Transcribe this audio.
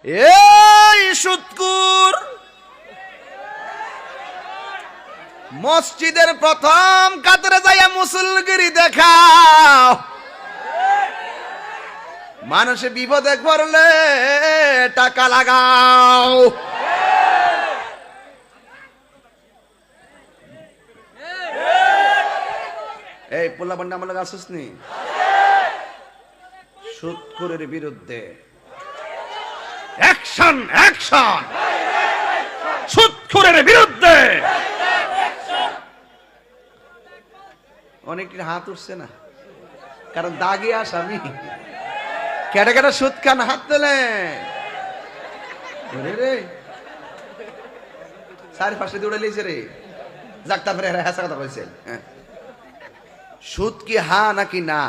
এই সুৎকুর, মসজিদের প্রথম কাতারে যাইয়া মুসল্লিগিরি দেখাও। মানুষে বিপদে পড়লে টাকা লাগাও। এই পোলা বান্ডা আমার আসিস নি সুৎখোরের বিরুদ্ধে অ্যাকশন, অ্যাকশন সুৎখোরের বিরুদ্ধে। অনেকের হাত উঠছে না, কারণ দাগি আসামি। কেটে কেটে সুদ খান, হাত তোলে রে, চারিপাশে দৌড়ে লিয়েছে রে। যাক, তারপরে হ্যাঁ কথা বলছে, সুদ কি হা নাকি না?